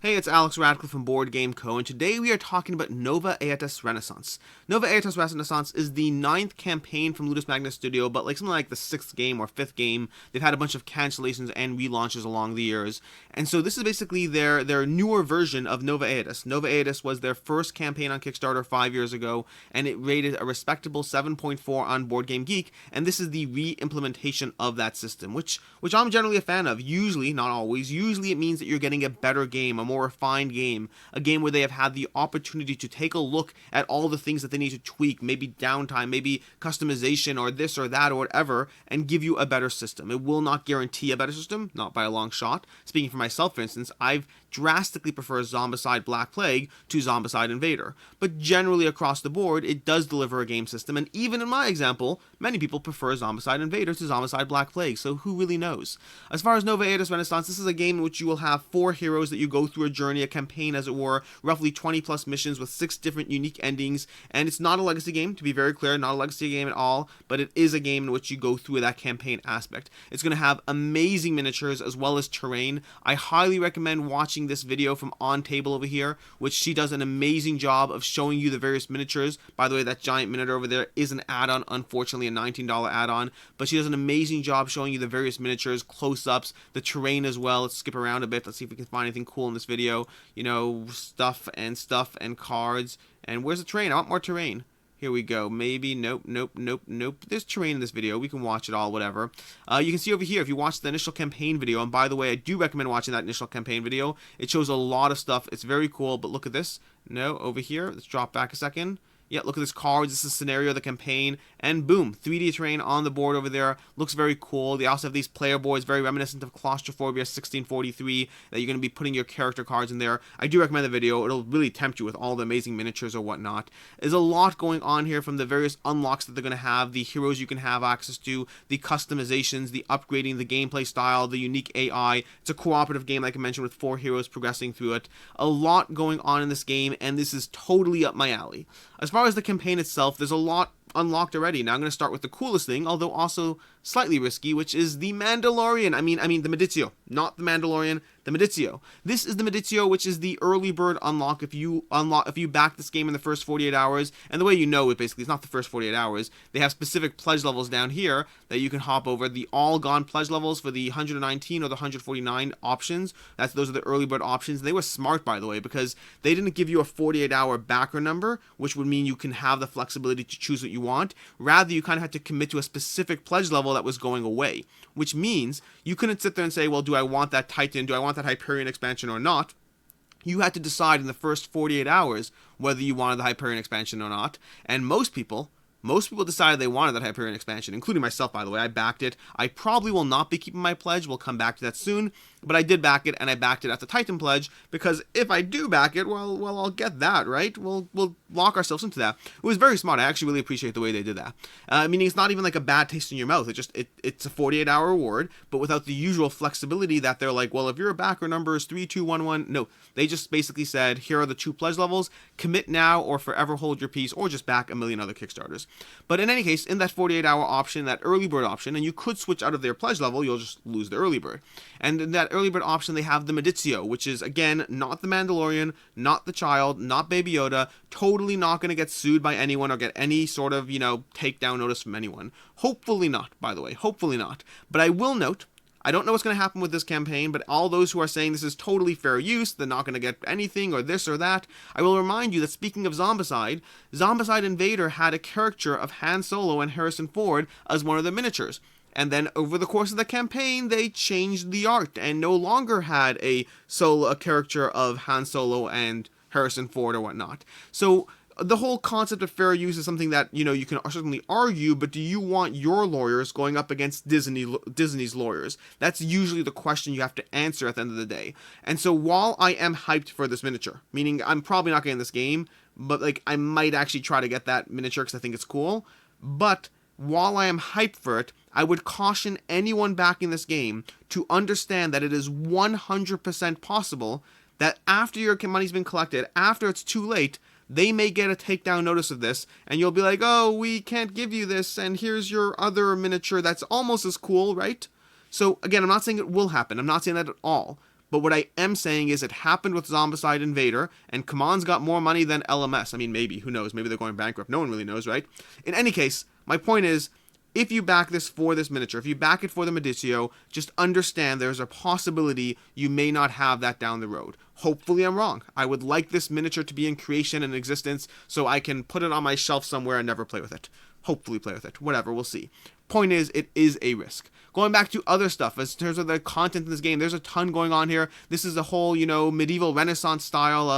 Hey, it's Alex Radcliffe from Board Game Co., and today we are talking about Nova Aetas Renaissance. Nova Aetas Renaissance is the 9th campaign from Ludus Magnus Studio, but like something like the 6th game or 5th game. They've had a bunch of cancellations and relaunches along the years, and so this is basically their newer version of Nova Aetas. Nova Aetas was their first campaign on Kickstarter 5 years ago, and it rated a respectable 7.4 on Board Game Geek, and this is the re-implementation of that system, which I'm generally a fan of. Usually, not always, usually it means that you're getting a better game, a more refined game, a game where they have had the opportunity to take a look at all the things that they need to tweak, maybe downtime, maybe customization or this or that or whatever, and give you a better system. It will not guarantee a better system, not by a long shot. Speaking for myself, for instance, I've drastically prefer Zombicide Black Plague to Zombicide Invader, but generally across the board, it does deliver a game system, and even in my example, many people prefer Zombicide Invader to Zombicide Black Plague, so who really knows? As far as Nova Aetas Renaissance, this is a game in which you will have 4 heroes that you go through a journey, a campaign as it were, roughly 20 plus missions with 6 different unique endings, and it's not a legacy game, to be very clear, not a legacy game at all, but it is a game in which you go through that campaign aspect. It's going to have amazing miniatures as well as terrain. I highly recommend watching this video from On Table over here, which she does an amazing job of showing you the various miniatures. By the way, that giant miniature over there is an add-on, unfortunately a $19 add-on, but she does an amazing job showing you the various miniatures, close-ups, the terrain as well. Let's skip around a bit, let's see if we can find anything cool in this video. You know, stuff and cards, and where's the terrain? I want more terrain. Here we go. Maybe, nope. There's terrain in this video. We can watch it all, whatever. You can see over here, if you watch the initial campaign video, and by the way, I do recommend watching that initial campaign video. It shows a lot of stuff. It's very cool, but look at this. No, over here. Let's drop back a second. Yeah, look at this cards. This is the scenario of the campaign. And boom, 3D terrain on the board over there. Looks very cool. They also have these player boards, very reminiscent of Claustrophobia 1643, that you're going to be putting your character cards in there. I do recommend the video. It'll really tempt you with all the amazing miniatures or whatnot. There's a lot going on here from the various unlocks that they're going to have, the heroes you can have access to, the customizations, the upgrading, the gameplay style, the unique AI. It's a cooperative game, like I mentioned, with 4 heroes progressing through it. A lot going on in this game, and this is totally up my alley. As far as the campaign itself, there's a lot unlocked already. Now I'm going to start with the coolest thing, although also slightly risky, which is the Mandalorian. I mean the Medicio, not the Mandalorian, the Medicio. This is the Medicio, which is the early bird unlock if you back this game in the first 48 hours. And the way you know it, basically, it's not the first 48 hours. They have specific pledge levels down here that you can hop over. The all gone pledge levels for the 119 or the 149 options. Those are the early bird options. They were smart, by the way, because they didn't give you a 48-hour backer number, which would mean you can have the flexibility to choose what you want. Rather, you kind of had to commit to a specific pledge level that was going away, which means you couldn't sit there and say, well, do I want that Titan, do I want that Hyperion expansion or not? You had to decide in the first 48 hours whether you wanted the Hyperion expansion or not, and most people decided they wanted that Hyperion expansion, including myself, by the way. I backed it. I probably will not be keeping my pledge. We'll come back to that soon. But I did back it, and I backed it at the Titan pledge, because if I do back it, well, I'll get that, right? We'll lock ourselves into that. It was very smart. I actually really appreciate the way they did that. Meaning it's not even like a bad taste in your mouth. It's a 48-hour reward, but without the usual flexibility that they're like, well, if your backer number is 3211, no. They just basically said, here are the 2 pledge levels. Commit now or forever hold your peace, or just back a million other Kickstarters. But in any case, in that 48-hour option, that early bird option, and you could switch out of their pledge level, you'll just lose the early bird. And in that early bird option, they have the Medicio, which is, again, not the Mandalorian, not the child, not Baby Yoda, totally not going to get sued by anyone or get any sort of, takedown notice from anyone. Hopefully not, by the way, hopefully not. But I will note, I don't know what's going to happen with this campaign, but all those who are saying this is totally fair use, they're not going to get anything or this or that, I will remind you that speaking of Zombicide, Zombicide Invader had a caricature of Han Solo and Harrison Ford as one of the miniatures. And then over the course of the campaign, they changed the art and no longer had a caricature of Han Solo and Harrison Ford or whatnot. So the whole concept of fair use is something that, you can certainly argue, but do you want your lawyers going up against Disney's lawyers? That's usually the question you have to answer at the end of the day. And so while I am hyped for this miniature, meaning I'm probably not getting this game, but I might actually try to get that miniature because I think it's cool, but while I am hyped for it, I would caution anyone backing this game to understand that it is 100% possible that after your money's been collected, after it's too late, they may get a takedown notice of this, and you'll be like, oh, we can't give you this, and here's your other miniature that's almost as cool, right? So, again, I'm not saying it will happen. I'm not saying that at all. But what I am saying is it happened with Zombicide Invader, and CMON's got more money than LMS. I mean, maybe, who knows? Maybe they're going bankrupt. No one really knows, right? In any case, my point is, if you back this for this miniature, if you back it for the Medicio, just understand there's a possibility you may not have that down the road. Hopefully I'm wrong. I would like this miniature to be in creation and existence so I can put it on my shelf somewhere and never play with it. Hopefully play with it. Whatever, we'll see. Point is, it is a risk. Going back to other stuff, as in terms of the content in this game, there's a ton going on here. This is a whole, medieval Renaissance style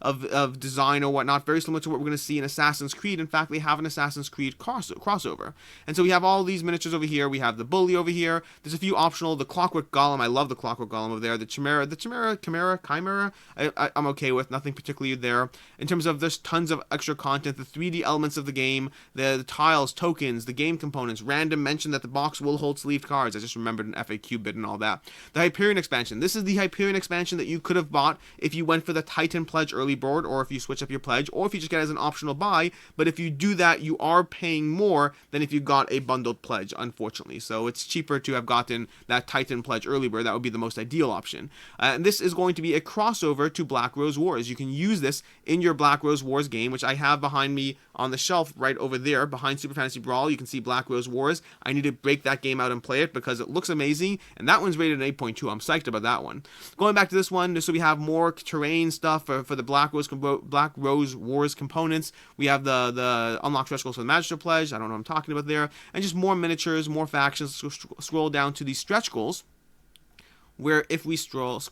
of design or whatnot, very similar to what we're going to see in Assassin's Creed. In fact, they have an Assassin's Creed crossover. And so we have all these miniatures over here. We have the Bully over here. There's a few optional. The Clockwork Golem, I love the Clockwork Golem over there. The Chimera, I'm okay with. Nothing particularly there. In terms of, there's tons of extra content, the 3D elements of the game, the tiles, tokens, the game components. Random mention that the box will hold sleeved cards. I just remembered an FAQ bit and all that. The Hyperion expansion. This is the Hyperion expansion that you could have bought if you went for the Titan Pledge early board, or if you switch up your pledge, or if you just get it as an optional buy. But if you do that, you are paying more than if you got a bundled pledge, unfortunately. So it's cheaper to have gotten that Titan Pledge early bird. That would be the most ideal option. And this is going to be a crossover to Black Rose Wars. You can use this in your Black Rose Wars game, which I have behind me on the shelf right over there behind Super Fantasy Brawl. You can see Black Rose Wars. I need to break that game out and play it because it looks amazing, and that one's rated an 8.2. I'm psyched about that one. Going back to this one, so we have more terrain stuff for the Black Rose Wars components. We have the unlock stretch goals for the Magister Pledge. I don't know what I'm talking about there. And just more miniatures, more factions. So scroll down to the stretch goals, where if we scroll,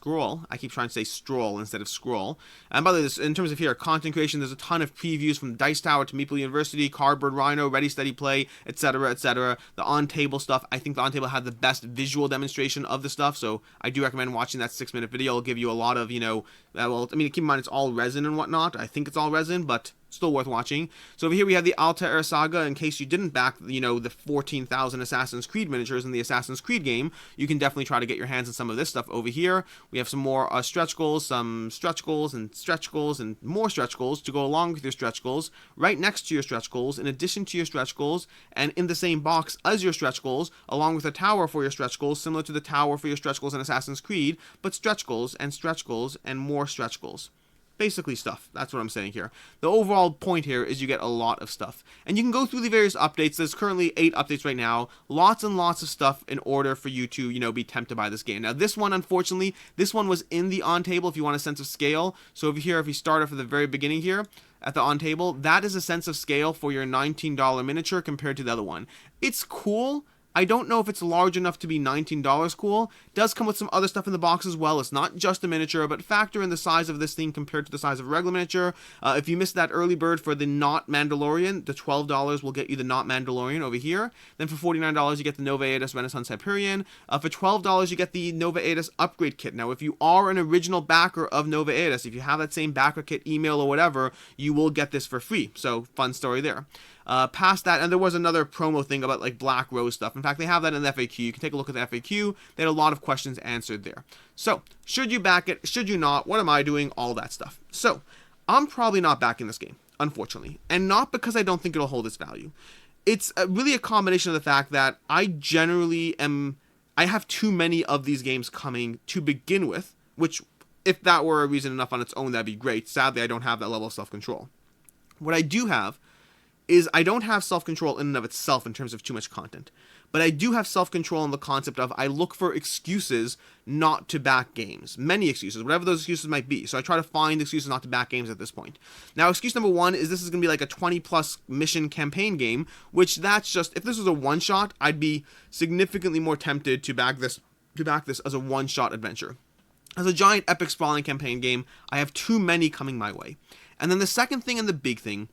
I keep trying to say stroll instead of scroll. And by the way, in terms of here, content creation, there's a ton of previews from Dice Tower to Meeple University, Cardboard Rhino, Ready Steady Play, etc., etc. The on-table stuff, I think the on-table had the best visual demonstration of the stuff, so I do recommend watching that 6-minute video. It'll give you a lot of, keep in mind it's all resin and whatnot. I think it's all resin, but still worth watching. So over here we have the Altair Saga. In case you didn't back, the 14,000 Assassin's Creed miniatures in the Assassin's Creed game, you can definitely try to get your hands on some of this stuff over here. We have some more stretch goals, some stretch goals, and more stretch goals to go along with your stretch goals, right next to your stretch goals, in addition to your stretch goals, and in the same box as your stretch goals, along with a tower for your stretch goals, similar to the tower for your stretch goals in Assassin's Creed, but stretch goals and more stretch goals. Basically stuff. That's what I'm saying here. The overall point here is you get a lot of stuff. And you can go through the various updates. There's currently 8 updates right now. Lots and lots of stuff in order for you to, be tempted by this game. Now, this one, unfortunately, was in the on-table if you want a sense of scale. So over here, if you start off at the very beginning here, at the on-table, that is a sense of scale for your $19 miniature compared to the other one. It's cool. I don't know if it's large enough to be $19 cool. It does come with some other stuff in the box as well. It's not just a miniature, but factor in the size of this thing compared to the size of a regular miniature. If you missed that early bird for the Not Mandalorian, the $12 will get you the Not Mandalorian over here. Then for $49, you get the Nova Aetas Renaissance Hyperion. For $12, you get the Nova Aetas Upgrade Kit. Now, if you are an original backer of Nova Aetas, if you have that same backer kit, email, or whatever, you will get this for free. So, fun story there. Past that, and there was another promo thing about like Black Rose stuff. In fact, they have that in the FAQ. You can take a look at the FAQ. They had a lot of questions answered there. So, should you back it? Should you not? What am I doing? All that stuff. So, I'm probably not backing this game, unfortunately. And not because I don't think it'll hold its value. It's really a combination of the fact that I have too many of these games coming to begin with, which, if that were a reason enough on its own, that'd be great. Sadly, I don't have that level of self-control. What I do have is I don't have self-control in and of itself in terms of too much content. But I do have self-control in the concept of I look for excuses not to back games. Many excuses, whatever those excuses might be. So I try to find excuses not to back games at this point. Now, excuse number 1 is this is going to be like a 20-plus mission campaign game, which that's just, if this was a one-shot, I'd be significantly more tempted to back this as a one-shot adventure. As a giant epic sprawling campaign game, I have too many coming my way. And then the second thing and the big thing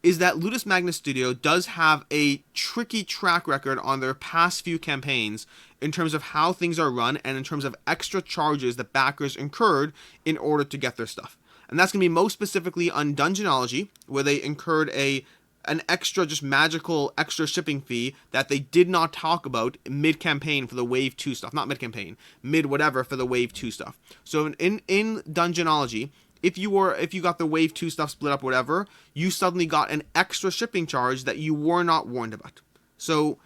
is that Ludus Magnus Studio does have a tricky track record on their past few campaigns in terms of how things are run and in terms of extra charges that backers incurred in order to get their stuff. And that's going to be most specifically on Dungeonology, where they incurred an extra, just magical extra shipping fee that they did not talk about mid-campaign for the Wave 2 stuff. Not mid-campaign, mid-whatever for the Wave 2 stuff. So in Dungeonology, if you got the Wave 2 stuff split up, whatever, you suddenly got an extra shipping charge that you were not warned about. So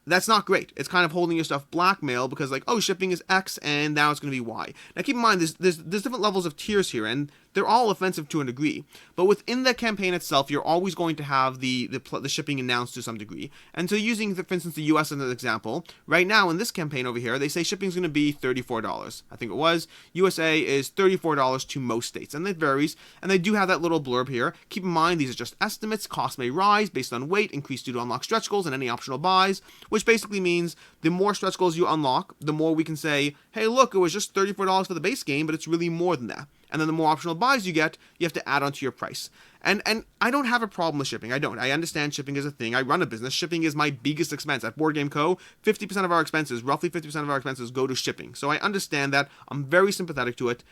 that's not great. It's kind of holding your stuff blackmail because like, oh, shipping is X and now it's going to be Y. Now keep in mind there's different levels of tiers here, and they're all offensive to a degree. But within the campaign itself, you're always going to have the shipping announced to some degree. And so using, for instance, the US as an example, right now in this campaign over here, they say shipping is going to be $34. I think it was. USA is $34 to most states, and it varies. And they do have that little blurb here. Keep in mind, these are just estimates. Costs may rise based on weight, increase due to unlock stretch goals and any optional buys, which basically means the more stretch goals you unlock, the more we can say, hey, look, it was just $34 for the base game, but it's really more than that. And then the more optional buys you get, you have to add onto your price. And I don't have a problem with shipping. I don't. I understand shipping is a thing. I run a business. Shipping is my biggest expense. At Board Game Co., 50% of our expenses, roughly 50% of our expenses go to shipping. So I understand that. I'm very sympathetic to it.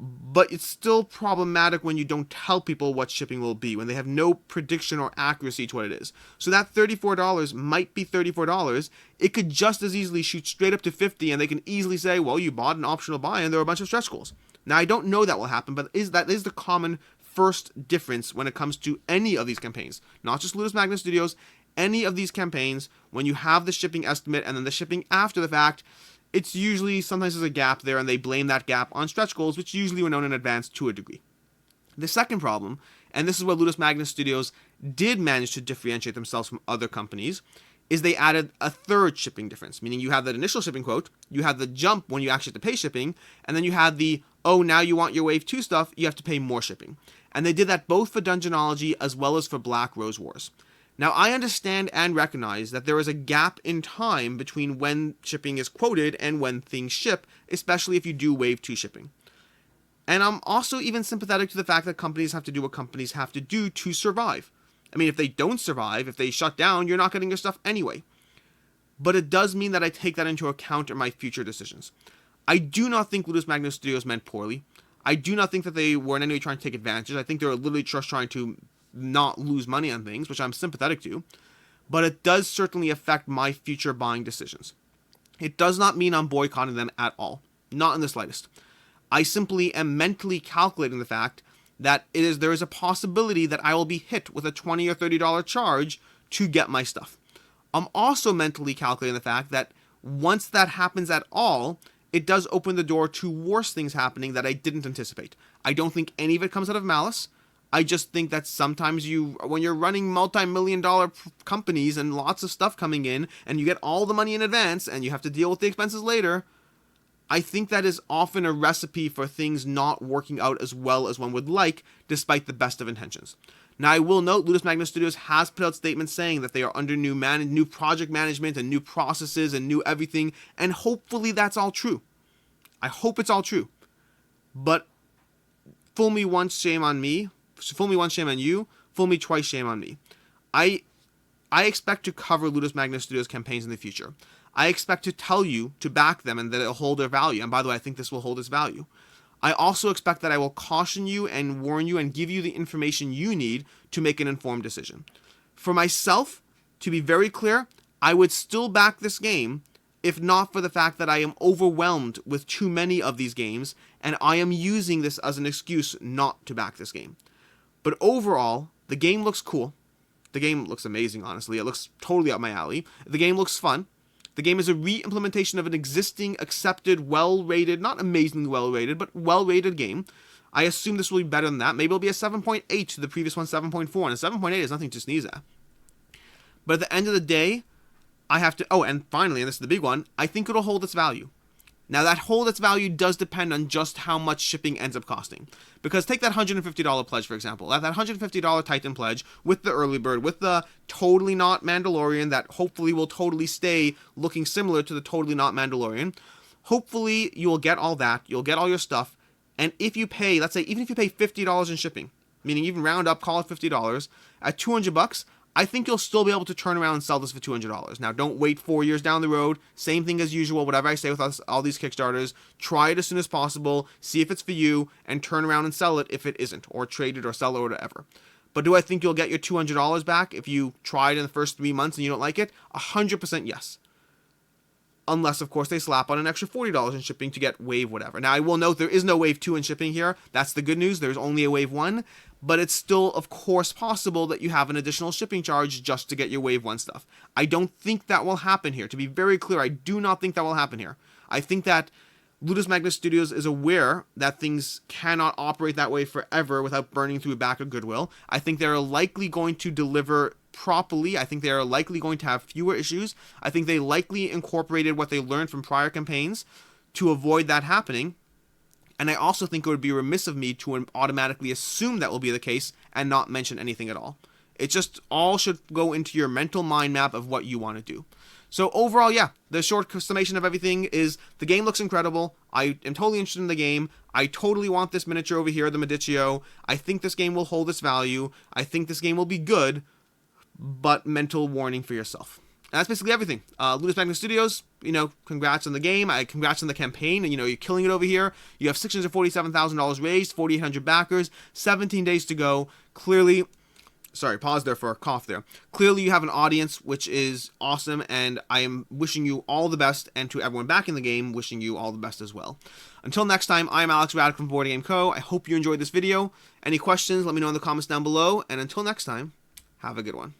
But it's still problematic when you don't tell people what shipping will be, when they have no prediction or accuracy to what it is. So that $34 might be $34. It could just as easily shoot straight up to $50, and they can easily say, well, you bought an optional buy and there are a bunch of stretch goals. Now, I don't know that will happen, but that is the common first difference when it comes to any of these campaigns. Not just Ludus Magnus Studios, any of these campaigns, when you have the shipping estimate and then the shipping after the fact, it's usually, sometimes there's a gap there and they blame that gap on stretch goals, which usually were known in advance to a degree. The second problem, and this is where Ludus Magnus Studios did manage to differentiate themselves from other companies, is they added a third shipping difference, meaning you have that initial shipping quote, you have the jump when you actually have to pay shipping, and then you have the, oh, now you want your Wave 2 stuff, you have to pay more shipping. And they did that both for Dungeonology as well as for Black Rose Wars. Now, I understand and recognize that there is a gap in time between when shipping is quoted and when things ship, especially if you do Wave 2 shipping. And I'm also even sympathetic to the fact that companies have to do what companies have to do to survive. I mean, if they don't survive, if they shut down, you're not getting your stuff anyway. But it does mean that I take that into account in my future decisions. I do not think Ludus Magnus Studios meant poorly. I do not think that they were in any way trying to take advantage. I think they were literally just trying to not lose money on things, which I'm sympathetic to. But it does certainly affect my future buying decisions. It does not mean I'm boycotting them at all. Not in the slightest. I simply am mentally calculating the fact that there is a possibility that I will be hit with a $20 or $30 charge to get my stuff. I'm also mentally calculating the fact that once that happens at all, it does open the door to worse things happening that I didn't anticipate. I don't think any of it comes out of malice. I just think that sometimes when you're running multi-million-dollar companies and lots of stuff coming in, and you get all the money in advance, and you have to deal with the expenses later, I think that is often a recipe for things not working out as well as one would like, despite the best of intentions. Now, I will note, Ludus Magnus Studios has put out statements saying that they are under new project management and new processes and new everything, and hopefully that's all true. I hope it's all true. But fool me once, shame on me. Fool me once, shame on you. Fool me twice, shame on me. I expect to cover Ludus Magnus Studios campaigns in the future. I expect to tell you to back them and that it'll hold their value. And by the way, I think this will hold its value. I also expect that I will caution you and warn you and give you the information you need to make an informed decision. For myself, to be very clear, I would still back this game if not for the fact that I am overwhelmed with too many of these games, and I am using this as an excuse not to back this game. But overall, the game looks cool. The game looks amazing, honestly. It looks totally up my alley. The game looks fun. The game is a re-implementation of an existing, accepted, well-rated, not amazingly well-rated, but well-rated game. I assume this will be better than that. Maybe it'll be a 7.8 to the previous one, 7.4, and a 7.8 is nothing to sneeze at. But at the end of the day, I have to... Oh, and finally, and this is the big one, I think it'll hold its value. Now, that hold its value does depend on just how much shipping ends up costing. Because take that $150 pledge, for example. That $150 Titan pledge with the early bird, with the totally not Mandalorian that hopefully will totally stay looking similar to the totally not Mandalorian. Hopefully, you'll get all that. You'll get all your stuff. And if you pay, let's say, even if you pay $50 in shipping, meaning even round up, call it $50, at $200, I think you'll still be able to turn around and sell this for $200. Now, don't wait 4 years down the road. Same thing as usual. Whatever I say with all these Kickstarters, try it as soon as possible, see if it's for you, and turn around and sell it if it isn't, or trade it or sell it or whatever. But do I think you'll get your $200 back if you try it in the first 3 months and you don't like it? 100% yes. Unless, of course, they slap on an extra $40 in shipping to get Wave whatever. Now, I will note there is no Wave 2 in shipping here. That's the good news. There's only a Wave 1. but it's still, of course, possible that you have an additional shipping charge just to get your Wave 1 stuff. I don't think that will happen here. To be very clear, I do not think that will happen here. I think that Ludus Magnus Studios is aware that things cannot operate that way forever without burning through a back of goodwill. I think they're likely going to deliver properly. I think they are likely going to have fewer issues. I think they likely incorporated what they learned from prior campaigns to avoid that happening. And I also think it would be remiss of me to automatically assume that will be the case and not mention anything at all. It just all should go into your mental mind map of what you want to do. So overall, yeah, the short summation of everything is the game looks incredible. I am totally interested in the game. I totally want this miniature over here, the Medicio. I think this game will hold its value. I think this game will be good, but mental warning for yourself. And that's basically everything. Ludus Magnus Studios, congrats on the game. Congrats on the campaign. You're killing it over here. You have $647,000 raised, 4,800 backers, 17 days to go. Clearly, sorry, pause there for a cough there. Clearly, you have an audience, which is awesome, and I am wishing you all the best, and to everyone back in the game, wishing you all the best as well. Until next time, I'm Alex Raddick from Board Game Co. I hope you enjoyed this video. Any questions, let me know in the comments down below, and until next time, have a good one.